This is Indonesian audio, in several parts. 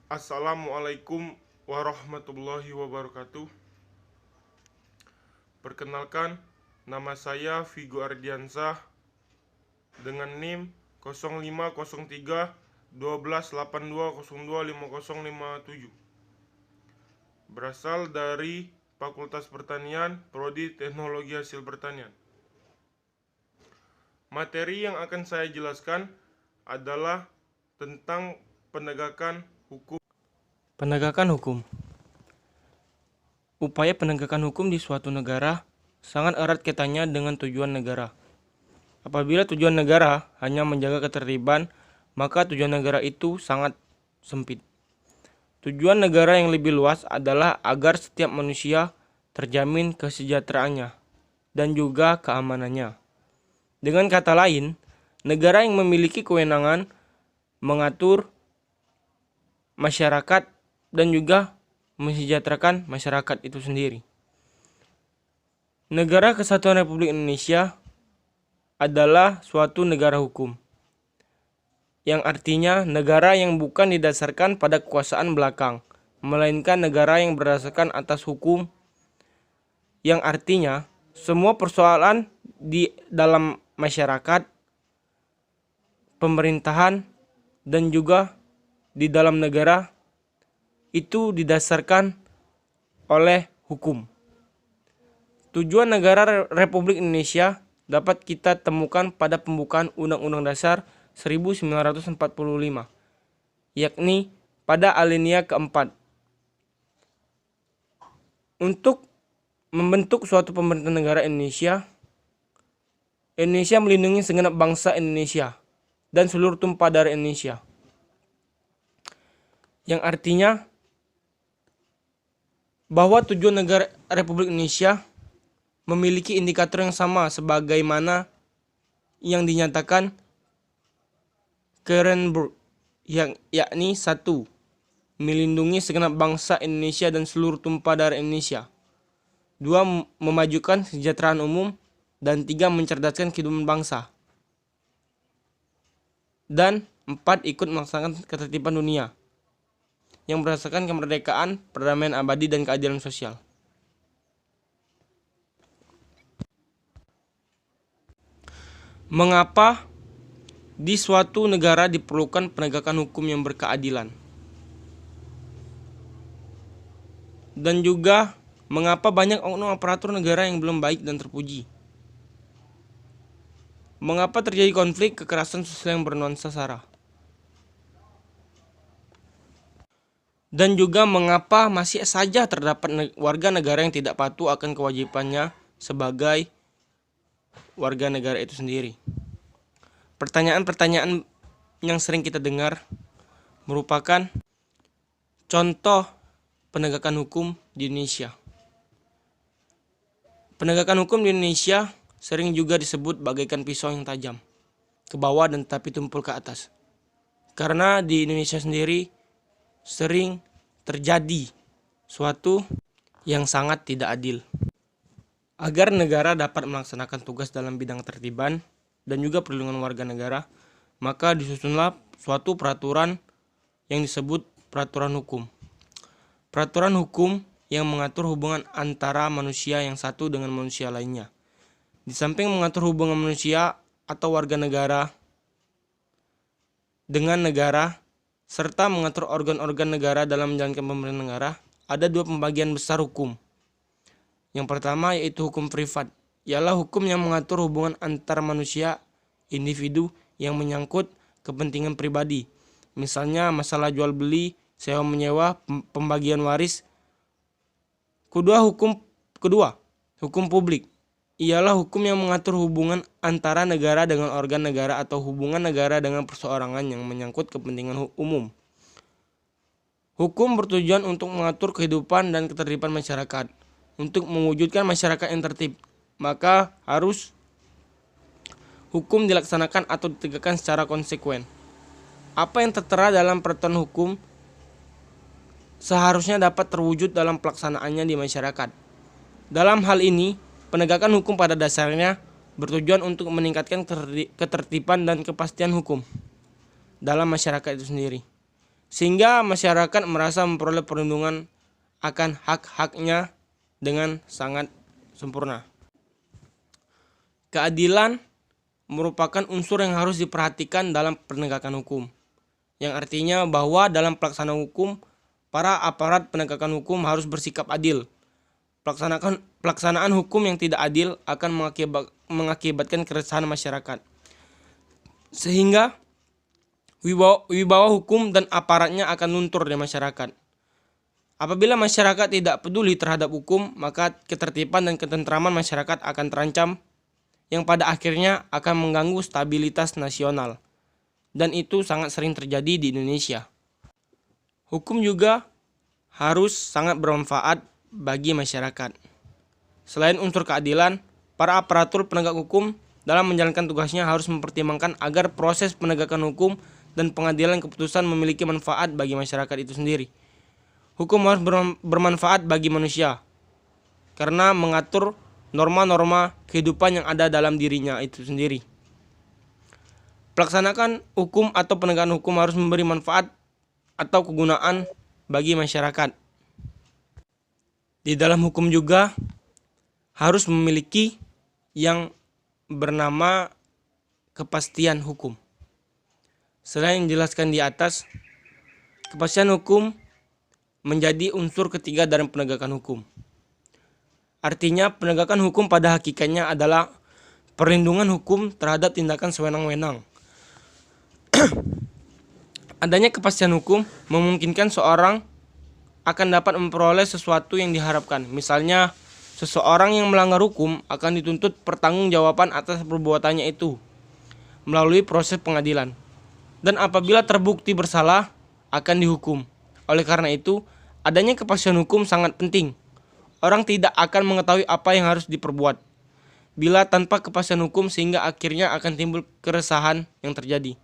Assalamualaikum warahmatullahi wabarakatuh. Perkenalkan, nama saya Vigo Ardiansah dengan NIM 0503 1282025057. Berasal dari Fakultas Pertanian, Prodi Teknologi Hasil Pertanian. Materi yang akan saya jelaskan adalah tentang penegakan hukum. Penegakan hukum. Upaya penegakan hukum di suatu negara sangat erat kaitannya dengan tujuan negara. Apabila tujuan negara hanya menjaga ketertiban, maka tujuan negara itu sangat sempit. Tujuan negara yang lebih luas adalah agar setiap manusia terjamin kesejahteraannya dan juga keamanannya. Dengan kata lain, negara yang memiliki kewenangan mengatur masyarakat dan juga mensejahterakan masyarakat itu sendiri. Negara Kesatuan Republik Indonesia adalah suatu negara hukum, yang artinya negara yang bukan didasarkan pada kekuasaan belakang, melainkan negara yang berdasarkan atas hukum, yang artinya semua persoalan di dalam masyarakat, pemerintahan, dan juga di dalam negara itu didasarkan oleh hukum. Tujuan negara Republik Indonesia dapat kita temukan pada pembukaan Undang-Undang Dasar 1945, yakni pada alinea keempat. Untuk membentuk suatu pemerintahan negara Indonesia melindungi segenap bangsa Indonesia dan seluruh tumpah darah Indonesia. Yang artinya bahwa tujuan negara Republik Indonesia memiliki indikator yang sama sebagaimana yang dinyatakan Kerenburg, yakni 1. Melindungi segenap bangsa Indonesia dan seluruh tumpah darah Indonesia. 2. Memajukan kesejahteraan umum. Dan 3. Mencerdaskan kehidupan bangsa. Dan 4. Ikut melaksanakan ketertiban dunia yang berdasarkan kemerdekaan, perdamaian abadi, dan keadilan sosial. Mengapa di suatu negara diperlukan penegakan hukum yang berkeadilan? Dan juga mengapa banyak oknum aparatur negara yang belum baik dan terpuji? Mengapa terjadi konflik kekerasan sosial yang bernuansa sara? Dan juga mengapa masih saja terdapat warga negara yang tidak patuh akan kewajibannya sebagai warga negara itu sendiri? Pertanyaan-pertanyaan yang sering kita dengar merupakan contoh penegakan hukum di Indonesia. Penegakan hukum di Indonesia sering juga disebut bagaikan pisau yang tajam ke bawah dan tapi tumpul ke atas. Karena di Indonesia sendiri sering terjadi suatu yang sangat tidak adil. Agar negara dapat melaksanakan tugas dalam bidang ketertiban dan juga perlindungan warga negara, maka disusunlah suatu peraturan yang disebut peraturan hukum. Peraturan hukum yang mengatur hubungan antara manusia yang satu dengan manusia lainnya. Di samping mengatur hubungan manusia atau warga negara dengan negara, serta mengatur organ-organ negara dalam menjalankan pemerintahan negara, ada dua pembagian besar hukum. Yang pertama yaitu hukum privat, ialah hukum yang mengatur hubungan antar manusia, individu yang menyangkut kepentingan pribadi. Misalnya masalah jual beli, sewa menyewa, pembagian waris. Kedua, hukum publik, ialah hukum yang mengatur hubungan antara negara dengan organ negara atau hubungan negara dengan perseorangan yang menyangkut kepentingan umum. Hukum bertujuan untuk mengatur kehidupan dan ketertiban masyarakat. Untuk mewujudkan masyarakat yang tertib, maka harus hukum dilaksanakan atau ditegakkan secara konsekuen. Apa yang tertera dalam peraturan hukum seharusnya dapat terwujud dalam pelaksanaannya di masyarakat. Dalam hal ini, penegakan hukum pada dasarnya bertujuan untuk meningkatkan ketertiban dan kepastian hukum dalam masyarakat itu sendiri, sehingga masyarakat merasa memperoleh perlindungan akan hak-haknya dengan sangat sempurna. Keadilan merupakan unsur yang harus diperhatikan dalam penegakan hukum, yang artinya bahwa dalam pelaksanaan hukum, para aparat penegakan hukum harus bersikap adil. Pelaksanaan hukum yang tidak adil akan mengakibatkan keresahan masyarakat, sehingga wibawa hukum dan aparatnya akan luntur di masyarakat. Apabila masyarakat tidak peduli terhadap hukum, maka ketertiban dan ketentraman masyarakat akan terancam, yang pada akhirnya akan mengganggu stabilitas nasional. Dan itu sangat sering terjadi di Indonesia. Hukum juga harus sangat bermanfaat bagi masyarakat. Selain unsur keadilan, para aparatur penegak hukum dalam menjalankan tugasnya harus mempertimbangkan agar proses penegakan hukum dan pengadilan keputusan memiliki manfaat bagi masyarakat itu sendiri. Hukum harus bermanfaat bagi manusia karena mengatur norma-norma kehidupan yang ada dalam dirinya itu sendiri. Pelaksanaan hukum atau penegakan hukum harus memberi manfaat atau kegunaan bagi masyarakat. Di dalam hukum juga harus memiliki yang bernama kepastian hukum. Selain yang dijelaskan di atas, kepastian hukum menjadi unsur ketiga dalam penegakan hukum. Artinya, penegakan hukum pada hakikatnya adalah perlindungan hukum terhadap tindakan sewenang-wenang. Adanya kepastian hukum memungkinkan seorang akan dapat memperoleh sesuatu yang diharapkan. Misalnya, seseorang yang melanggar hukum akan dituntut pertanggungjawaban atas perbuatannya itu melalui proses pengadilan. Dan apabila terbukti bersalah, akan dihukum. Oleh karena itu, adanya kepastian hukum sangat penting. Orang tidak akan mengetahui apa yang harus diperbuat bila tanpa kepastian hukum, sehingga akhirnya akan timbul keresahan yang terjadi.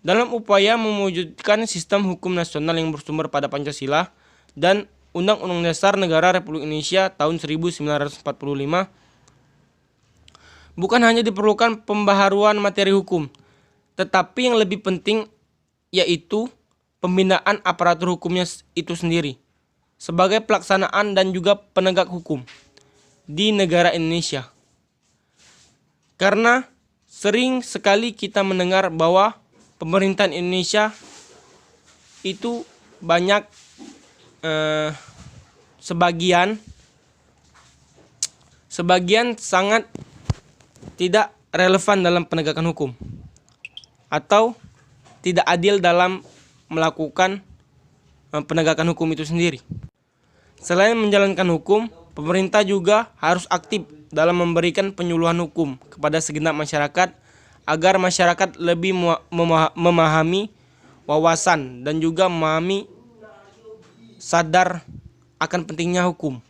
Dalam upaya mewujudkan sistem hukum nasional yang bersumber pada Pancasila dan Undang-Undang Dasar Negara Republik Indonesia tahun 1945, bukan hanya diperlukan pembaharuan materi hukum, tetapi yang lebih penting yaitu pembinaan aparatur hukumnya itu sendiri sebagai pelaksanaan dan juga penegak hukum di negara Indonesia. Karena sering sekali kita mendengar bahwa pemerintahan Indonesia itu banyak sebagian sangat tidak relevan dalam penegakan hukum atau tidak adil dalam melakukan penegakan hukum itu sendiri. Selain menjalankan hukum, pemerintah juga harus aktif dalam memberikan penyuluhan hukum kepada segenap masyarakat agar masyarakat lebih memahami wawasan dan juga memahami sadar akan pentingnya hukum.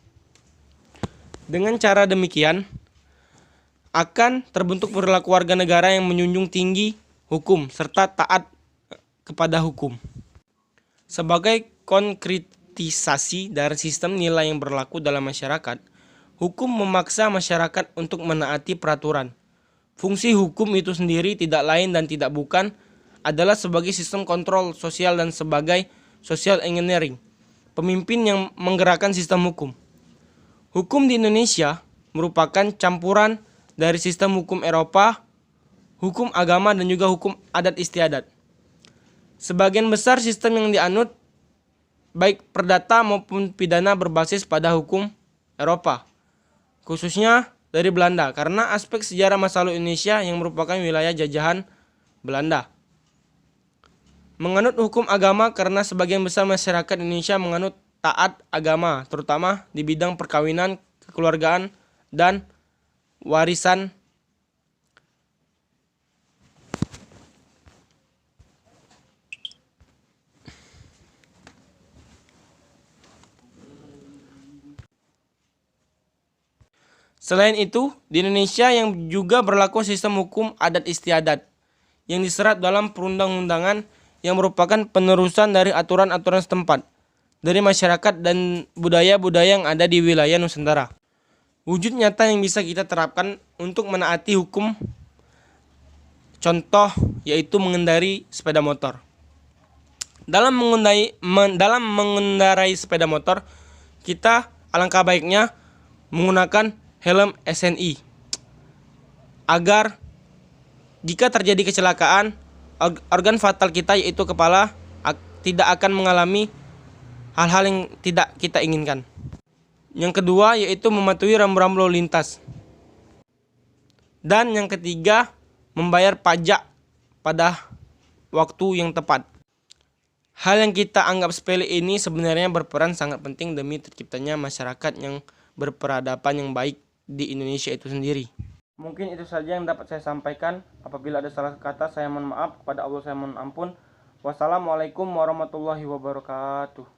Dengan cara demikian, akan terbentuk perilaku warga negara yang menjunjung tinggi hukum serta taat kepada hukum. Sebagai konkretisasi dari sistem nilai yang berlaku dalam masyarakat, hukum memaksa masyarakat untuk menaati peraturan. Fungsi hukum itu sendiri tidak lain dan tidak bukan adalah sebagai sistem kontrol sosial dan sebagai social engineering, pemimpin yang menggerakkan sistem hukum. Hukum di Indonesia merupakan campuran dari sistem hukum Eropa, hukum agama, dan juga hukum adat istiadat. Sebagian besar sistem yang dianut, baik perdata maupun pidana, berbasis pada hukum Eropa, khususnya dari Belanda, karena aspek sejarah masa lalu Indonesia yang merupakan wilayah jajahan Belanda. Menganut hukum agama karena sebagian besar masyarakat Indonesia menganut taat agama, terutama di bidang perkawinan, kekeluargaan, dan warisan. Selain itu, di Indonesia yang juga berlaku sistem hukum adat istiadat yang diserat dalam perundang-undangan yang merupakan penerusan dari aturan-aturan setempat dari masyarakat dan budaya-budaya yang ada di wilayah Nusantara. Wujud nyata yang bisa kita terapkan untuk menaati hukum, contoh yaitu mengendari sepeda motor. dalam mengendarai sepeda motor, kita alangkah baiknya menggunakan helm SNI agar jika terjadi kecelakaan, organ fatal kita yaitu kepala tidak akan mengalami hal-hal yang tidak kita inginkan. Yang kedua yaitu mematuhi rambu-rambu lalu lintas. Dan yang ketiga, membayar pajak pada waktu yang tepat. Hal yang kita anggap sepele ini sebenarnya berperan sangat penting demi terciptanya masyarakat yang berperadaban yang baik di Indonesia itu sendiri. Mungkin itu saja yang dapat saya sampaikan. Apabila ada salah kata, saya mohon maaf. Kepada Allah saya mohon ampun. Wassalamualaikum warahmatullahi wabarakatuh.